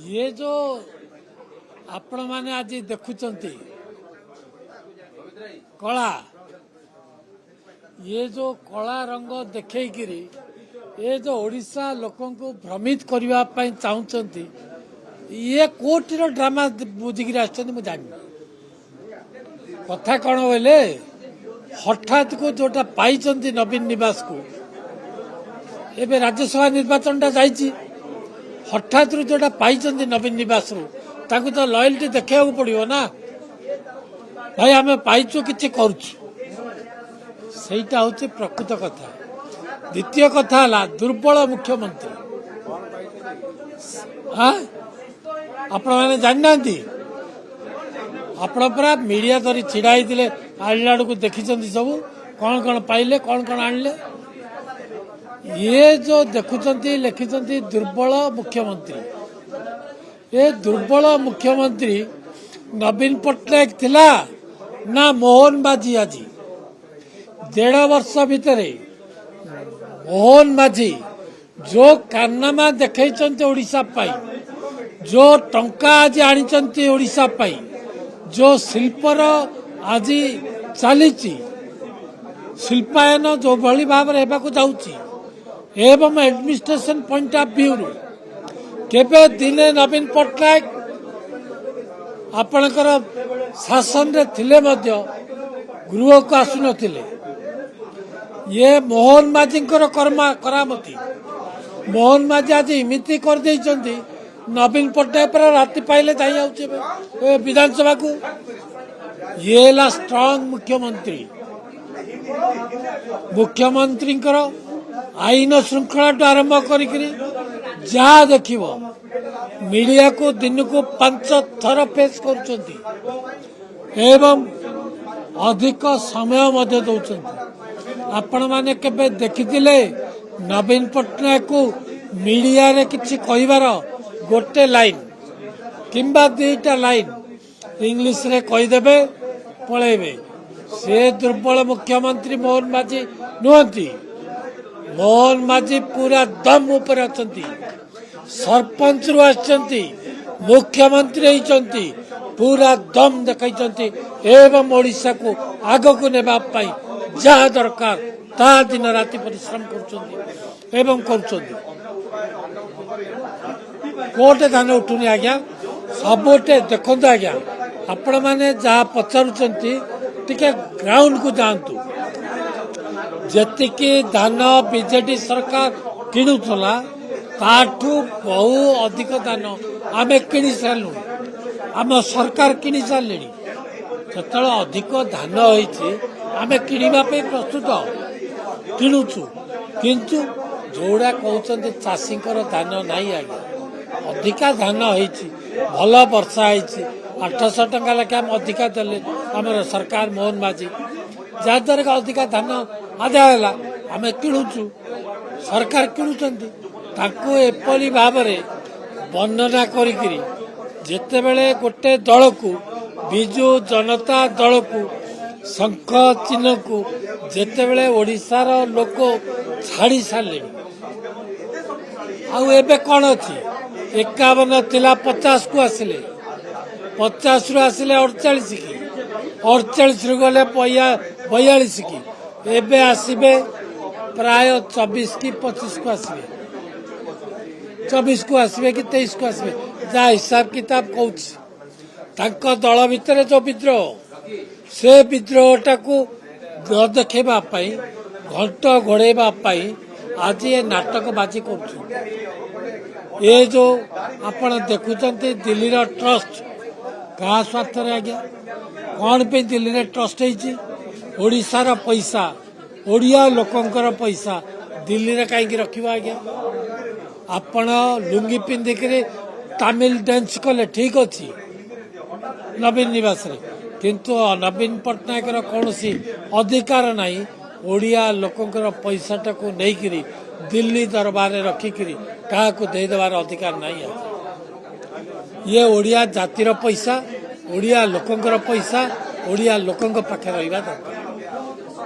ये जो आपण मैंने आज देखुंट कला ये जो कला रंग देखिकी ये जो ओडिशा लोकों को भ्रमित करने चाहते ये कोटर ड्रामा बुझिक जानी कथा कौन बोले हठात को जोटा पाई नवीन निवास को एवं राज्यसभा निर्वाचन टा जाइए हठात रू जोटा पाई नवीन निवास रू ताकू तो लॉयल्टी देखा पड़ो ना भाई आम पाइचु कि करटा हूँ प्रकृत कथा। द्वितीय कथा है दुर्बल मुख्यमंत्री हाँ आपण मैंने जाना आपण पूरा मीडिया धरी छिड़ा होते आड़ा को देखी सब कौन कौन पाइले कौन कौन आणले ये जो देखुंट लिखिं दुर्बल मुख्यमंत्री ये दुर्बल मुख्यमंत्री नवीन पट्टनायक थिला ना मोहन माझी आज 1.5 वर्ष भितर मोहन माझी जो कारनामा देखते ओडिशा पाई जो टंका आज आनी ओडिशा पाई जो शिल्पर आज चली शिल्पायन जो भली भाव जाऊँगी एवं एडमिनिस्ट्रेशन पॉइंट ऑफ व्यू केबे दिने नवीन पट्टनायक आपणकर शासन रे थिले मध्य गृह को आसुन ये मोहन माझी करामती मोहन माझी आज इमिति कर नवीन पट्टनायक पर राति पाइले जाऊँ विधानसभा को ये ला स्ट्रांग मुख्यमंत्री आईन श्रृंखला आरंभ करा देख मीडिया को दिन को 5 थर पेश कर अधिक समय मध्य दौरान आपण मैंने केबे देखिथिले नवीन पट्टनायक को मीडिया रे किछि कहिबार गोटे लाइन किंबा 2टा लाइन इंग्लिश रे कहीदेवे पलैबे से दुर्बल मुख्यमंत्री मोहन माझी नुहति मोहन माझी पूरा दम ऊपर अछंती सरपंच रु आछंती मुख्यमंत्री होइछंती पूरा दम देखाइछंती एवं ओडिशा को आग को नेबा पाई जहाँ दरकार ता दिन राति परिश्रम करछंती एवं करछंती कोटे धान उठुनी आज्ञा सबुटे देखते आज्ञा आपण मैंने जहाँ पचारुचंती टिके ग्राउंड को जातु जी धान बीजेडी सरकार किणुला ताठू बहु अधिक धान आम कि सारू आम सरकार कि सारे जो अधिक धान होती आम कि प्रस्तुत किणुचु किंतु जोड़ा कहते चाषी धान नहीं आज्ञा अधिका धान होती भल वर्षा होती 800 टंका लेखा आम अधिका देले आम सरकार मोहन माझी जहाद्वारा अधिका धान आदाय है आम किणुचु सरकार किणुचंती ताको एपरी भाव वर्णना करी जेते बेले गोटे दल को बिजु जनता दल को शंख चिन्ह को जेते बेले ओडिशार लोक छाड़ी सारे आबे कौन अच्छी 51 थिला 50 को आसिले 50 रु आसिले 48 की 48 रु गले 42 की एबे आसिबे प्राय 24 की 25 को आसिबे 24 को आसिबे कि 23 को आसिबे जहाँ हिसाब किताब कहूँ दल भितर जो विद्रोह से विद्रोहटा को न देखा घंट घोड़ाई आज ये नाटक बाजी कर ये जो आपण देखुंत दिल्ली ट्रस्ट क्या स्वार्थ आज्ञा कौन पे दिल्ली रे ट्रस्ट ओडिशार पैसा ओडिया लोकंकर पैसा दिल्ली रे कहीं रखा आज्ञा आपण लुंगी पिंधिक तामिल डांस कले ठीक अच्छी नवीन निवास रे किंतु नवीन पट्टनायक कौन अधिकार नहीं ओडिया लोकंकर पैसाटा को लेकिरी दिल्ली दरबार रखिकी क्या देदेवार अधिकार नहीं ये ओडिया जातिर पैसा ओडिया लोकंकर पैसा ओडिया लोकंक पाखे रहिबा दरकार।